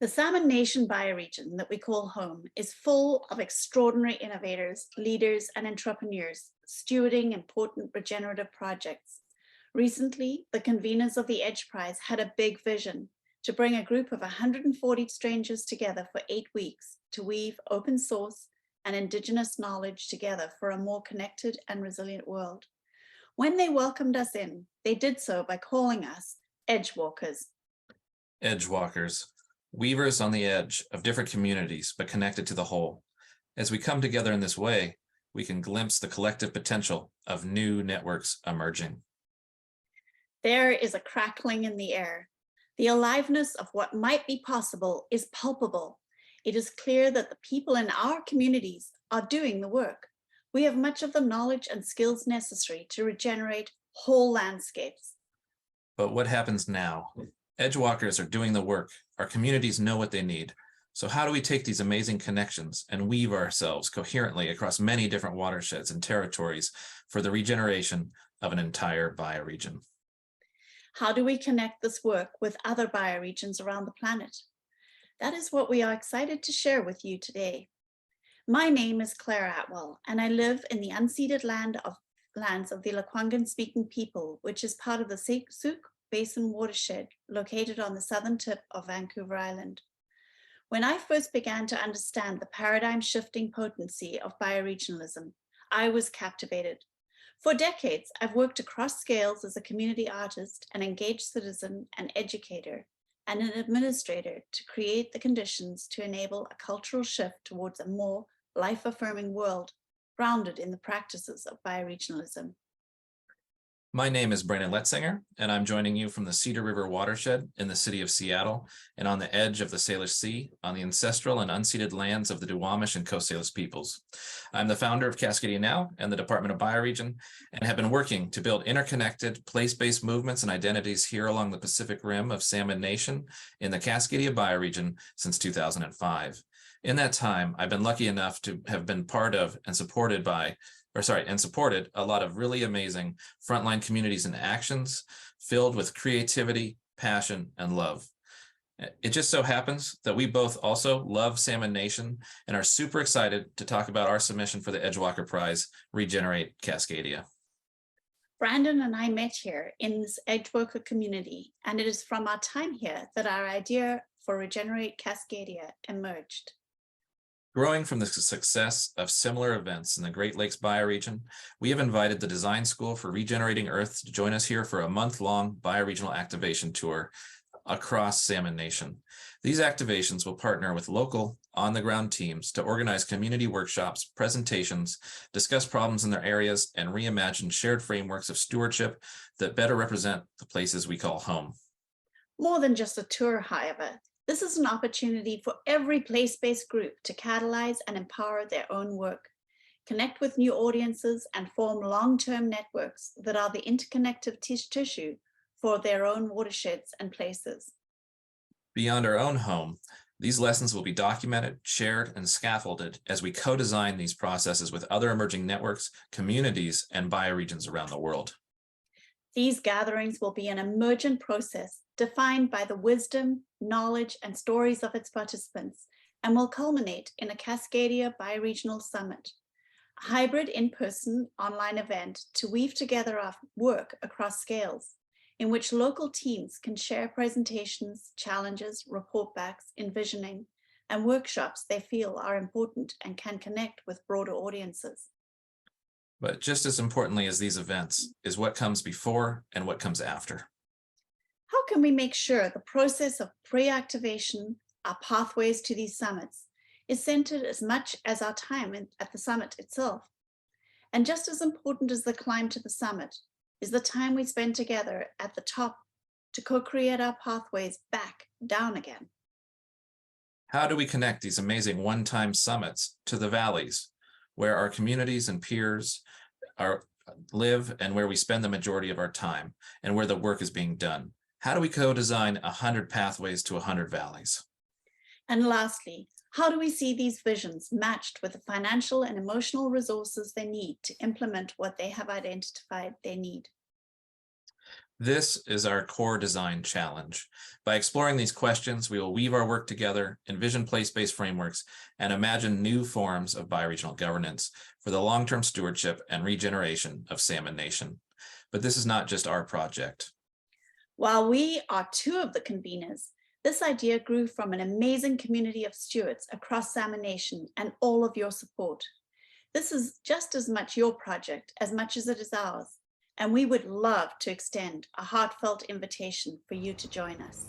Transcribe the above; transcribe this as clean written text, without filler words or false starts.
The Salmon Nation bioregion that we call home is full of extraordinary innovators, leaders, and entrepreneurs stewarding important regenerative projects. Recently, the conveners of the Edgeprize had a big vision to bring a group of 140 strangers together for 8 weeks to weave open source and Indigenous knowledge together for a more connected and resilient world. When they welcomed us in, they did so by calling us Edgewalkers. Edgewalkers, weavers on the edge of different communities, but connected to the whole. As we come together in this way, we can glimpse the collective potential of new networks emerging. There is a crackling in the air. The aliveness of what might be possible is palpable. It is clear that the people in our communities are doing the work. We have much of the knowledge and skills necessary to regenerate whole landscapes. But what happens now? Edgewalkers are doing the work. Our communities know what they need. So how do we take these amazing connections and weave ourselves coherently across many different watersheds and territories for the regeneration of an entire bioregion? How do we connect this work with other bioregions around the planet? That is what we are excited to share with you today. My name is Clare Attwell, and I live in the unceded lands of the Lekwungen speaking people, which is part of the Sooke Basin watershed located on the southern tip of Vancouver Island. When I first began to understand the paradigm shifting potency of bioregionalism, I was captivated. For decades, I've worked across scales as a community artist, an engaged citizen, an educator, and an administrator to create the conditions to enable a cultural shift towards a more life-affirming world grounded in the practices of bioregionalism. My name is Brandon Letsinger, and I'm joining you from the Cedar River Watershed in the city of Seattle and on the edge of the Salish Sea on the ancestral and unceded lands of the Duwamish and Coast Salish peoples. I'm the founder of CascadiaNow and the Department of Bioregion and have been working to build interconnected place-based movements and identities here along the Pacific Rim of Salmon Nation in the Cascadia bioregion since 2005. In that time, I've been lucky enough to have been part of and supported a lot of really amazing frontline communities and actions filled with creativity, passion, and love. It just so happens that we both also love Salmon Nation and are super excited to talk about our submission for the Edgewalker Prize, Regenerate Cascadia. Brandon and I met here in this Edgewalker community, and it is from our time here that our idea for Regenerate Cascadia emerged. Growing from the success of similar events in the Great Lakes bioregion, we have invited the Design School for Regenerating Earth to join us here for a month-long bioregional activation tour across Salmon Nation. These activations will partner with local on-the-ground teams to organize community workshops, presentations, discuss problems in their areas, and reimagine shared frameworks of stewardship that better represent the places we call home. More than just a tour, however, this is an opportunity for every place-based group to catalyze and empower their own work, connect with new audiences, and form long-term networks that are the interconnective tissue for their own watersheds and places. Beyond our own home, these lessons will be documented, shared, and scaffolded as we co-design these processes with other emerging networks, communities, and bioregions around the world. These gatherings will be an emergent process defined by the wisdom, knowledge, and stories of its participants, and will culminate in a Cascadia Bioregional Summit, a hybrid in-person online event to weave together our work across scales, in which local teams can share presentations, challenges, report backs, envisioning, and workshops they feel are important and can connect with broader audiences. But just as importantly as these events is what comes before and what comes after. How can we make sure the process of pre-activation, our pathways to these summits, is centered as much as our time at the summit itself? And just as important as the climb to the summit is the time we spend together at the top to co-create our pathways back down again. How do we connect these amazing one-time summits to the valleys, where our communities and peers live and where we spend the majority of our time and where the work is being done? How do we co-design 100 pathways to 100 valleys? And lastly, how do we see these visions matched with the financial and emotional resources they need to implement what they have identified they need? This is our core design challenge. By exploring these questions, we will weave our work together, envision place-based frameworks, and imagine new forms of bioregional governance for the long-term stewardship and regeneration of Salmon Nation. But this is not just our project. While we are two of the conveners, this idea grew from an amazing community of stewards across Salmon Nation and all of your support. This is just as much your project as much as it is ours, and we would love to extend a heartfelt invitation for you to join us.